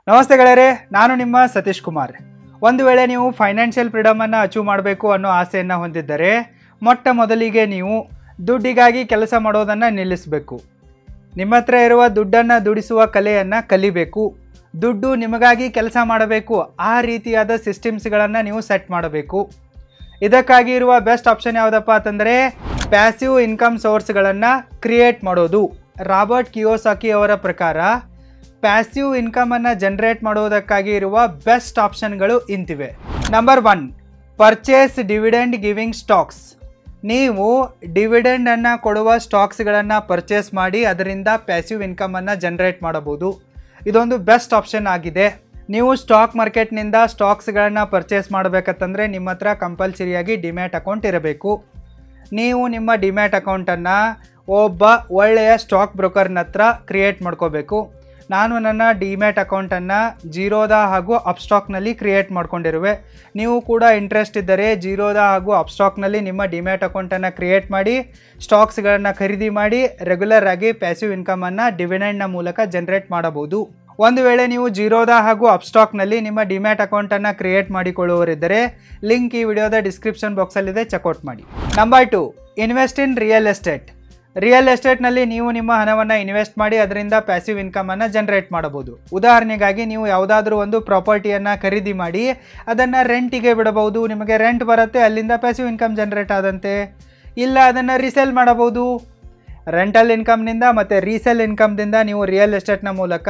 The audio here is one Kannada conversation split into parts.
ನಮಸ್ತೆ ಗೆಳೆಯರೇ, ನಾನು ನಿಮ್ಮ ಸತೀಶ್ ಕುಮಾರ್. ಒಂದು ವೇಳೆ ನೀವು ಫೈನಾನ್ಷಿಯಲ್ ಫ್ರೀಡಮನ್ನು ಅಚೀವ್ ಮಾಡಬೇಕು ಅನ್ನೋ ಆಸೆಯನ್ನು ಹೊಂದಿದ್ದರೆ ಮೊಟ್ಟ ಮೊದಲಿಗೆ ನೀವು ದುಡ್ಡಿಗಾಗಿ ಕೆಲಸ ಮಾಡೋದನ್ನು ನಿಲ್ಲಿಸಬೇಕು. ನಿಮ್ಮ ಹತ್ರ ಇರುವ ದುಡ್ಡನ್ನು ದುಡಿಸುವ ಕಲೆಯನ್ನು ಕಲಿಬೇಕು. ದುಡ್ಡು ನಿಮಗಾಗಿ ಕೆಲಸ ಮಾಡಬೇಕು. ಆ ರೀತಿಯಾದ ಸಿಸ್ಟಮ್ಸ್ಗಳನ್ನು ನೀವು ಸೆಟ್ ಮಾಡಬೇಕು. ಇದಕ್ಕಾಗಿ ಇರುವ ಬೆಸ್ಟ್ ಆಪ್ಷನ್ ಯಾವುದಪ್ಪ ಅಂತಂದರೆ ಪ್ಯಾಸಿವ್ ಇನ್ಕಮ್ ಸೋರ್ಸ್ಗಳನ್ನು ಕ್ರಿಯೇಟ್ ಮಾಡೋದು. ರಾಬರ್ಟ್ ಕಿಯೋಸಾಕಿ ಅವರ ಪ್ರಕಾರ ಪ್ಯಾಸಿವ್ ಇನ್ಕಮನ್ನು ಜನರೇಟ್ ಮಾಡೋದಕ್ಕಾಗಿ ಇರುವ ಬೆಸ್ಟ್ ಆಪ್ಷನ್ಗಳು ಇಂತಿವೆ. Number 1, purchase dividend giving stocks. ನೀವು ಡಿವಿಡೆಂಡನ್ನು ಕೊಡುವ ಸ್ಟಾಕ್ಸ್ಗಳನ್ನು ಪರ್ಚೇಸ್ ಮಾಡಿ ಅದರಿಂದ ಪ್ಯಾಸಿವ್ ಇನ್ಕಮನ್ನು ಜನರೇಟ್ ಮಾಡಬಹುದು. ಇದೊಂದು ಬೆಸ್ಟ್ ಆಪ್ಷನ್ ಆಗಿದೆ. ನೀವು ಸ್ಟಾಕ್ ಮಾರ್ಕೆಟ್ನಿಂದ ಸ್ಟಾಕ್ಸ್ಗಳನ್ನು ಪರ್ಚೇಸ್ ಮಾಡಬೇಕಂತಂದರೆ ನಿಮ್ಮ ಹತ್ರ ಕಂಪಲ್ಸರಿಯಾಗಿ ಡಿಮ್ಯಾಟ್ ಅಕೌಂಟ್ ಇರಬೇಕು. ನೀವು ನಿಮ್ಮ ಡಿಮ್ಯಾಟ್ ಅಕೌಂಟನ್ನು ಒಬ್ಬ ಒಳ್ಳೆಯ ಸ್ಟಾಕ್ ಬ್ರೋಕರ್ನ ಹತ್ರ ಕ್ರಿಯೇಟ್ ಮಾಡ್ಕೋಬೇಕು. ನಾನು ನನ್ನ ಡಿಮ್ಯಾಟ್ ಅಕೌಂಟನ್ನು ಜೀರೋದ ಹಾಗೂ ಅಪ್ಸ್ಟಾಕ್ನಲ್ಲಿ ಕ್ರಿಯೇಟ್ ಮಾಡ್ಕೊಂಡಿರುವೆ. ನೀವು ಕೂಡ ಇಂಟ್ರೆಸ್ಟ್ ಇದ್ದರೆ ಜೀರೋದ ಹಾಗೂ ಅಪ್ಸ್ಟಾಕ್ನಲ್ಲಿ ನಿಮ್ಮ ಡಿಮ್ಯಾಟ್ ಅಕೌಂಟನ್ನು ಕ್ರಿಯೇಟ್ ಮಾಡಿ ಸ್ಟಾಕ್ಸ್ಗಳನ್ನು ಖರೀದಿ ಮಾಡಿ ರೆಗ್ಯುಲರ್ ಆಗಿ ಪ್ಯಾಸಿವ್ ಇನ್ಕಮನ್ನು ಡಿವಿಡೆಂಡ್ನ ಮೂಲಕ ಜನರೇಟ್ ಮಾಡಬಹುದು. ಒಂದು ವೇಳೆ ನೀವು ಜೀರೋದ ಹಾಗೂ ಅಪ್ಸ್ಟಾಕ್ನಲ್ಲಿ ನಿಮ್ಮ ಡಿಮ್ಯಾಟ್ ಅಕೌಂಟನ್ನು ಕ್ರಿಯೇಟ್ ಮಾಡಿಕೊಳ್ಳುವವರಿದ್ದರೆ ಲಿಂಕ್ ಈ ವಿಡಿಯೋದ ಡಿಸ್ಕ್ರಿಪ್ಷನ್ ಬಾಕ್ಸಲ್ಲಿದೆ, ಚೆಕ್ಔಟ್ ಮಾಡಿ. Number 2, invest in real estate. Real ಎಸ್ಟೇಟ್ನಲ್ಲಿ ನೀವು ನಿಮ್ಮ ಹಣವನ್ನು ಇನ್ವೆಸ್ಟ್ ಮಾಡಿ ಅದರಿಂದ ಪ್ಯಾಸಿವ್ ಇನ್ಕಮನ್ನು ಜನರೇಟ್ ಮಾಡಬಹುದು. ಉದಾಹರಣೆಗಾಗಿ ನೀವು ಯಾವುದಾದ್ರೂ ಒಂದು ಪ್ರಾಪರ್ಟಿಯನ್ನು ಖರೀದಿ ಮಾಡಿ ಅದನ್ನು ರೆಂಟಿಗೆ ಬಿಡಬಹುದು. ನಿಮಗೆ ರೆಂಟ್ ಬರುತ್ತೆ, ಅಲ್ಲಿಂದ ಪ್ಯಾಸಿವ್ ಇನ್ಕಮ್ ಜನರೇಟ್ ಆದಂತೆ. ಇಲ್ಲ ಅದನ್ನು ರೀಸೇಲ್ ಮಾಡಬಹುದು. ರೆಂಟಲ್ ಇನ್ಕಮ್ನಿಂದ ಮತ್ತು ರೀಸೇಲ್ ಇನ್ಕಮ್ದಿಂದ ನೀವು ರಿಯಲ್ ಎಸ್ಟೇಟ್ನ ಮೂಲಕ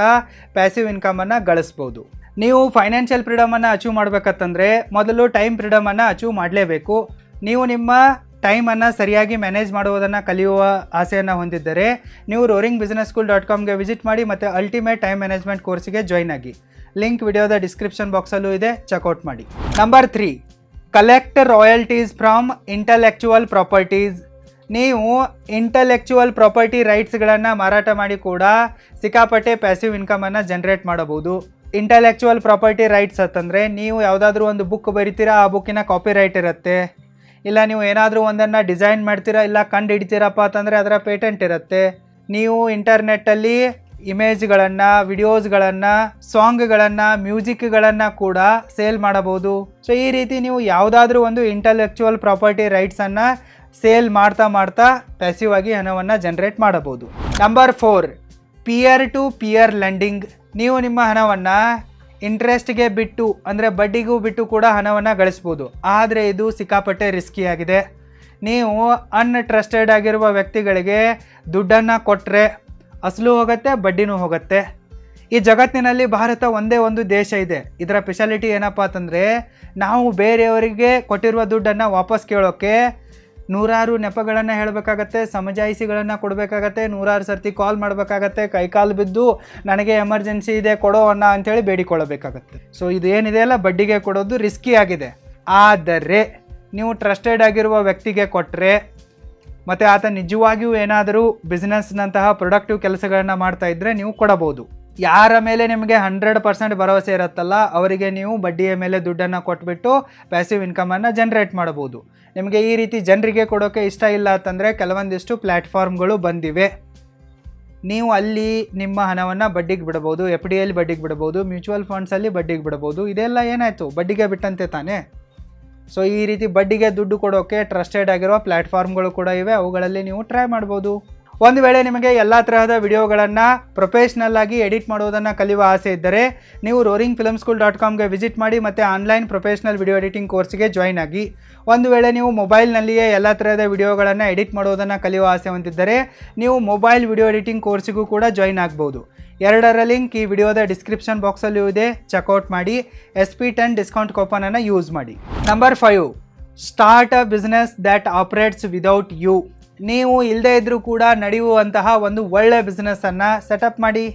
ಪ್ಯಾಸಿವ್ ಇನ್ಕಮನ್ನು ಗಳಿಸ್ಬೋದು. ನೀವು ಫೈನಾನ್ಷಿಯಲ್ ಫ್ರೀಡಮನ್ನು ಅಚೀವ್ ಮಾಡಬೇಕಂತಂದರೆ ಮೊದಲು ಟೈಮ್ ಫ್ರೀಡಮನ್ನು ಅಚೀವ್ ಮಾಡಲೇಬೇಕು. ನೀವು ನಿಮ್ಮ ಟೈಮನ್ನು ಸರಿಯಾಗಿ ಮ್ಯಾನೇಜ್ ಮಾಡುವುದನ್ನು ಕಲಿಯುವ ಆಸೆಯನ್ನು ಹೊಂದಿದ್ದರೆ ನೀವು roaringbusinesschool.comಗೆ ವಿಸಿಟ್ ಮಾಡಿ ಮತ್ತು ಅಲ್ಟಿಮೇಟ್ ಟೈಮ್ ಮ್ಯಾನೇಜ್ಮೆಂಟ್ ಕೋರ್ಸಿಗೆ ಜಾಯ್ನ್ ಆಗಿ. ಲಿಂಕ್ ವಿಡಿಯೋದ ಡಿಸ್ಕ್ರಿಪ್ಷನ್ ಬಾಕ್ಸಲ್ಲೂ ಇದೆ, ಚೆಕ್ಔಟ್ ಮಾಡಿ. Number 3, collect royalties from intellectual properties. ನೀವು ಇಂಟಲೆಕ್ಚುವಲ್ ಪ್ರಾಪರ್ಟಿ ರೈಟ್ಸ್ಗಳನ್ನು ಮಾರಾಟ ಮಾಡಿ ಕೂಡ ಸಿಕ್ಕಾಪಟ್ಟೆ ಪ್ಯಾಸಿವ್ ಇನ್ಕಮನ್ನು ಜನರೇಟ್ ಮಾಡಬಹುದು. ಇಂಟಲೆಕ್ಚುವಲ್ ಪ್ರಾಪರ್ಟಿ ರೈಟ್ಸ್ ಅಂತಂದರೆ ನೀವು ಯಾವುದಾದ್ರೂ ಒಂದು ಬುಕ್ ಬರಿತೀರಾ, ಆ ಬುಕ್ಕಿನ ಕಾಪಿ ರೈಟ್ ಇರುತ್ತೆ. ಇಲ್ಲ ನೀವು ಏನಾದರೂ ಒಂದನ್ನು ಡಿಸೈನ್ ಮಾಡ್ತೀರಾ, ಇಲ್ಲ ಕಂಡು ಹಿಡಿತೀರಪ್ಪ ಅಂತಂದರೆ ಅದರ ಪೇಟೆಂಟ್ ಇರುತ್ತೆ. ನೀವು ಇಂಟರ್ನೆಟ್ಟಲ್ಲಿ ಇಮೇಜ್ಗಳನ್ನು, ವಿಡಿಯೋಸ್ಗಳನ್ನು, ಸಾಂಗ್ಗಳನ್ನು, ಮ್ಯೂಸಿಕ್ಗಳನ್ನು ಕೂಡ ಸೇಲ್ ಮಾಡಬಹುದು. ಸೊ ಈ ರೀತಿ ನೀವು ಯಾವುದಾದ್ರೂ ಒಂದು ಇಂಟಲೆಕ್ಚುವಲ್ ಪ್ರಾಪರ್ಟಿ ರೈಟ್ಸನ್ನು ಸೇಲ್ ಮಾಡ್ತಾ ಪ್ಯಾಸಿವ್ ಆಗಿ ಹಣವನ್ನು ಜನರೇಟ್ ಮಾಡಬಹುದು. Number 4, peer to peer lending. ನೀವು ನಿಮ್ಮ ಹಣವನ್ನು ಇಂಟ್ರೆಸ್ಟ್ಗೆ ಬಿಟ್ಟು ಅಂದರೆ ಬಡ್ಡಿಗೂ ಬಿಟ್ಟು ಕೂಡ ಹಣವನ್ನು ಗಳಿಸ್ಬೋದು. ಆದರೆ ಇದು ಸಿಕ್ಕಾಪಟ್ಟೆ ರಿಸ್ಕಿಯಾಗಿದೆ. ನೀವು ಅನ್ಟ್ರಸ್ಟೆಡ್ ಆಗಿರುವ ವ್ಯಕ್ತಿಗಳಿಗೆ ದುಡ್ಡನ್ನು ಕೊಟ್ಟರೆ ಅಸಲು ಹೋಗುತ್ತೆ, ಬಡ್ಡಿನೂ ಹೋಗುತ್ತೆ. ಈ ಜಗತ್ತಿನಲ್ಲಿ ಭಾರತ ಒಂದೇ ಒಂದು ದೇಶ ಇದೆ. ಇದರ ಸ್ಪೆಷಾಲಿಟಿ ಏನಪ್ಪ ಅಂತಂದರೆ ನಾವು ಬೇರೆಯವರಿಗೆ ಕೊಟ್ಟಿರುವ ದುಡ್ಡನ್ನು ವಾಪಸ್ ಕೇಳೋಕ್ಕೆ ನೂರಾರು ನೆಪಗಳನ್ನು ಹೇಳಬೇಕಾಗತ್ತೆ, ಸಮಜಾಯಿಸಿಗಳನ್ನು ಕೊಡಬೇಕಾಗತ್ತೆ, ನೂರಾರು ಸರ್ತಿ ಕಾಲ್ ಮಾಡಬೇಕಾಗತ್ತೆ, ಕೈಕಾಲು ಬಿದ್ದು ನನಗೆ ಎಮರ್ಜೆನ್ಸಿ ಇದೆ ಕೊಡೋ ಅನ್ನ ಅಂಥೇಳಿ ಬೇಡಿಕೊಳ್ಳಬೇಕಾಗತ್ತೆ. ಸೊ ಇದು ಏನಿದೆಯಲ್ಲ ಬಡ್ಡಿಗೆ ಕೊಡೋದು ರಿಸ್ಕಿ ಆಗಿದೆ. ಆದರೆ ನೀವು ಟ್ರಸ್ಟೆಡ್ ಆಗಿರುವ ವ್ಯಕ್ತಿಗೆ ಕೊಟ್ಟರೆ ಮತ್ತು ಆತ ನಿಜವಾಗಿಯೂ ಏನಾದರೂ ಬಿಸ್ನೆಸ್ನಂತಹ ಪ್ರೊಡಕ್ಟಿವ್ ಕೆಲಸಗಳನ್ನು ಮಾಡ್ತಾ ಇದ್ದರೆ ನೀವು ಕೊಡಬಹುದು. ಯಾರ ಮೇಲೆ ನಿಮಗೆ 100% ಭರವಸೆ ಇರುತ್ತಲ್ಲ ಅವರಿಗೆ ನೀವು ಬಡ್ಡಿಯ ಮೇಲೆ ದುಡ್ಡನ್ನು ಕೊಟ್ಬಿಟ್ಟು ಪ್ಯಾಸಿವ್ ಇನ್ಕಮನ್ನು ಜನರೇಟ್ ಮಾಡಬಹುದು. ನಿಮಗೆ ಈ ರೀತಿ ಜನರಿಗೆ ಕೊಡೋಕ್ಕೆ ಇಷ್ಟ ಇಲ್ಲ ಅಂತಂದರೆ ಕೆಲವೊಂದಿಷ್ಟು ಪ್ಲ್ಯಾಟ್ಫಾರ್ಮ್ಗಳು ಬಂದಿವೆ. ನೀವು ಅಲ್ಲಿ ನಿಮ್ಮ ಹಣವನ್ನು ಬಡ್ಡಿಗೆ ಬಿಡಬಹುದು. FDಯಲ್ಲಿ ಬಡ್ಡಿಗೆ ಬಿಡಬಹುದು, ಮ್ಯೂಚುವಲ್ ಫಂಡ್ಸಲ್ಲಿ ಬಡ್ಡಿಗೆ ಬಿಡಬಹುದು. ಇದೆಲ್ಲ ಏನಾಯಿತು, ಬಡ್ಡಿಗೆ ಬಿಟ್ಟಂತೆ ತಾನೇ. ಸೊ ಈ ರೀತಿ ಬಡ್ಡಿಗೆ ದುಡ್ಡು ಕೊಡೋಕ್ಕೆ ಟ್ರಸ್ಟೆಡ್ ಆಗಿರುವ ಪ್ಲ್ಯಾಟ್ಫಾರ್ಮ್ಗಳು ಕೂಡ ಇವೆ, ಅವುಗಳಲ್ಲಿ ನೀವು ಟ್ರೈ ಮಾಡ್ಬೋದು. ಒಂದು ವೇಳೆ ನಿಮಗೆ ಎಲ್ಲ ತರಹದ ವಿಡಿಯೋಗಳನ್ನು ಪ್ರೊಫೆಷ್ನಲ್ ಆಗಿ ಎಡಿಟ್ ಮಾಡೋದನ್ನು ಕಲಿಯುವ ಆಸೆ ಇದ್ದರೆ ನೀವು roaringfilmschool.comಗೆ ವಿಸಿಟ್ ಮಾಡಿ ಮತ್ತು ಆನ್ಲೈನ್ ಪ್ರೊಫೆಷ್ನಲ್ ವಿಡಿಯೋ ಎಡಿಟಿಂಗ್ ಕೋರ್ಸ್ಗೆ ಜಾಯ್ನ್ ಆಗಿ. ಒಂದು ವೇಳೆ ನೀವು ಮೊಬೈಲ್ನಲ್ಲಿಯೇ ಎಲ್ಲ ಥರದ ವಿಡಿಯೋಗಳನ್ನು ಎಡಿಟ್ ಮಾಡೋದನ್ನು ಕಲಿಯುವ ಆಸೆ ಹೊಂದಿದ್ದರೆ ನೀವು ಮೊಬೈಲ್ ವಿಡಿಯೋ ಎಡಿಟಿಂಗ್ ಕೋರ್ಸಿಗೂ ಕೂಡ ಜಾಯ್ನ್ ಆಗ್ಬೋದು. ಎರಡರ ಲಿಂಕ್ ಈ ವಿಡಿಯೋದ ಡಿಸ್ಕ್ರಿಪ್ಷನ್ ಬಾಕ್ಸಲ್ಲೂ ಇದೆ, ಚೆಕ್ಔಟ್ ಮಾಡಿ. SP10 ಡಿಸ್ಕೌಂಟ್ ಕೂಪನನ್ನು ಯೂಸ್ ಮಾಡಿ. Number 5, start a business that operates without you. ನೀವು ಇಲ್ಲದೇ ಇದ್ದರೂ ಕೂಡ ನಡೆಯುವಂತಹ ಒಂದು ಒಳ್ಳೆಯ ಬಿಸ್ನೆಸ್ಸನ್ನು ಸೆಟಪ್ ಮಾಡಿ.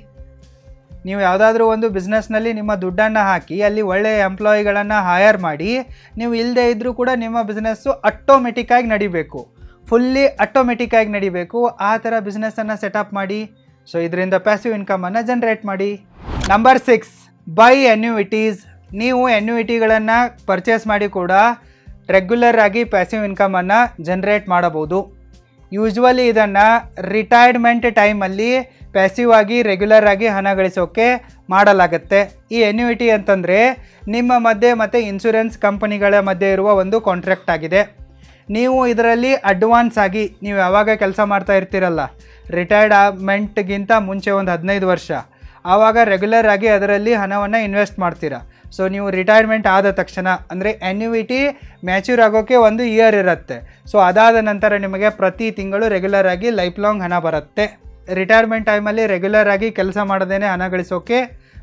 ನೀವು ಯಾವುದಾದ್ರೂ ಒಂದು ಬಿಸ್ನೆಸ್ನಲ್ಲಿ ನಿಮ್ಮ ದುಡ್ಡನ್ನು ಹಾಕಿ ಅಲ್ಲಿ ಒಳ್ಳೆಯ ಎಂಪ್ಲಾಯಿಗಳನ್ನು ಹೈಯರ್ ಮಾಡಿ, ನೀವು ಇಲ್ಲದೇ ಇದ್ದರೂ ಕೂಡ ನಿಮ್ಮ ಬಿಸ್ನೆಸ್ಸು ಆಟೋಮೆಟಿಕ್ಕಾಗಿ ನಡಿಬೇಕು, ಫುಲ್ಲಿ ಆಟೋಮೆಟಿಕ್ಕಾಗಿ ನಡಿಬೇಕು. ಆ ಥರ ಬಿಸ್ನೆಸ್ಸನ್ನು ಸೆಟಪ್ ಮಾಡಿ. ಸೊ ಇದರಿಂದ ಪ್ಯಾಸಿವ್ ಇನ್ಕಮನ್ನು ಜನರೇಟ್ ಮಾಡಿ. Number 6, buy annuities. ನೀವು ಎನ್ಯುಯಿಟಿಗಳನ್ನು ಪರ್ಚೇಸ್ ಮಾಡಿ ಕೂಡ ರೆಗ್ಯುಲರ್ ಆಗಿ ಪ್ಯಾಸಿವ್ ಇನ್ಕಮನ್ನು ಜನರೇಟ್ ಮಾಡಬಹುದು. ಯೂಶ್ವಲಿ ಇದನ್ನು ರಿಟೈರ್ಮೆಂಟ್ ಟೈಮಲ್ಲಿ ಪ್ಯಾಸಿವ್ ಆಗಿ ರೆಗ್ಯುಲರ್ ಆಗಿ ಹಣ ಗಳಿಸೋಕೆ ಮಾಡಲಾಗುತ್ತೆ. ಈ ಎನ್ಯುಯಿಟಿ ಅಂತಂದರೆ ನಿಮ್ಮ ಮಧ್ಯೆ ಮತ್ತು ಇನ್ಶೂರೆನ್ಸ್ ಕಂಪನಿಗಳ ಮಧ್ಯೆ ಇರುವ ಒಂದು ಕಾಂಟ್ರಾಕ್ಟ್ ಆಗಿದೆ. ನೀವು ಇದರಲ್ಲಿ ಅಡ್ವಾನ್ಸ್ ಆಗಿ ನೀವು ಯಾವಾಗ ಕೆಲಸ ಮಾಡ್ತಾ ಇರ್ತೀರಲ್ಲ, ರಿಟೈರ್ಡ್ಮೆಂಟ್ಗಿಂತ ಮುಂಚೆ ಒಂದು 15 ವರ್ಷ, ಆವಾಗ ರೆಗ್ಯುಲರ್ ಆಗಿ ಅದರಲ್ಲಿ ಹಣವನ್ನು ಇನ್ವೆಸ್ಟ್ ಮಾಡ್ತೀರಾ. ಸೊ ನೀವು ರಿಟೈರ್ಮೆಂಟ್ ಆದ ತಕ್ಷಣ ಅಂದರೆ ಎನ್ಯುಯಿಟಿ ಮ್ಯಾಚ್ಯೂರ್ ಆಗೋಕ್ಕೆ 1 ಇಯರ್ ಇರುತ್ತೆ. ಸೊ ಅದಾದ ನಂತರ ನಿಮಗೆ ಪ್ರತಿ ತಿಂಗಳು ರೆಗ್ಯುಲರ್ ಆಗಿ ಲೈಫ್ ಲಾಂಗ್ ಹಣ ಬರುತ್ತೆ. ರಿಟೈರ್ಮೆಂಟ್ ಟೈಮಲ್ಲಿ ರೆಗ್ಯುಲರ್ ಆಗಿ ಕೆಲಸ ಮಾಡದೇ ಹಣ ಗಳಿಸೋಕೆ,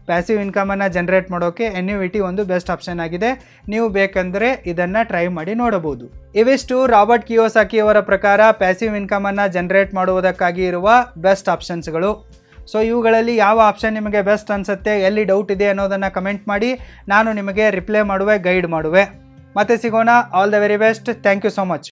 ಪ್ಯಾಸಿವ್ ಇನ್ಕಮನ್ನು ಜನ್ರೇಟ್ ಮಾಡೋಕ್ಕೆ ಎನ್ಯುಯಿಟಿ ಒಂದು ಬೆಸ್ಟ್ ಆಪ್ಷನ್ ಆಗಿದೆ. ನೀವು ಬೇಕಂದರೆ ಇದನ್ನು ಟ್ರೈ ಮಾಡಿ ನೋಡಬಹುದು. ಇವಿಷ್ಟು ರಾಬರ್ಟ್ ಕಿಯೋಸಾಕಿ ಅವರ ಪ್ರಕಾರ ಪ್ಯಾಸಿವ್ ಇನ್ಕಮನ್ನು ಜನ್ರೇಟ್ ಮಾಡುವುದಕ್ಕಾಗಿ ಇರುವ ಬೆಸ್ಟ್ ಆಪ್ಷನ್ಸ್ಗಳು. ಸೊ ಇವುಗಳಲ್ಲಿ ಯಾವ ಆಪ್ಷನ್ ನಿಮಗೆ ಬೆಸ್ಟ್ ಅನಿಸುತ್ತೆ, ಎಲ್ಲಿ ಡೌಟ್ ಇದೆ ಅನ್ನೋದನ್ನು ಕಮೆಂಟ್ ಮಾಡಿ, ನಾನು ನಿಮಗೆ ರಿಪ್ಲೈ ಮಾಡುವೆ, ಗೈಡ್ ಮಾಡುವೆ. ಮತ್ತೆ ಸಿಗೋಣ. All the very best. Thank you so much.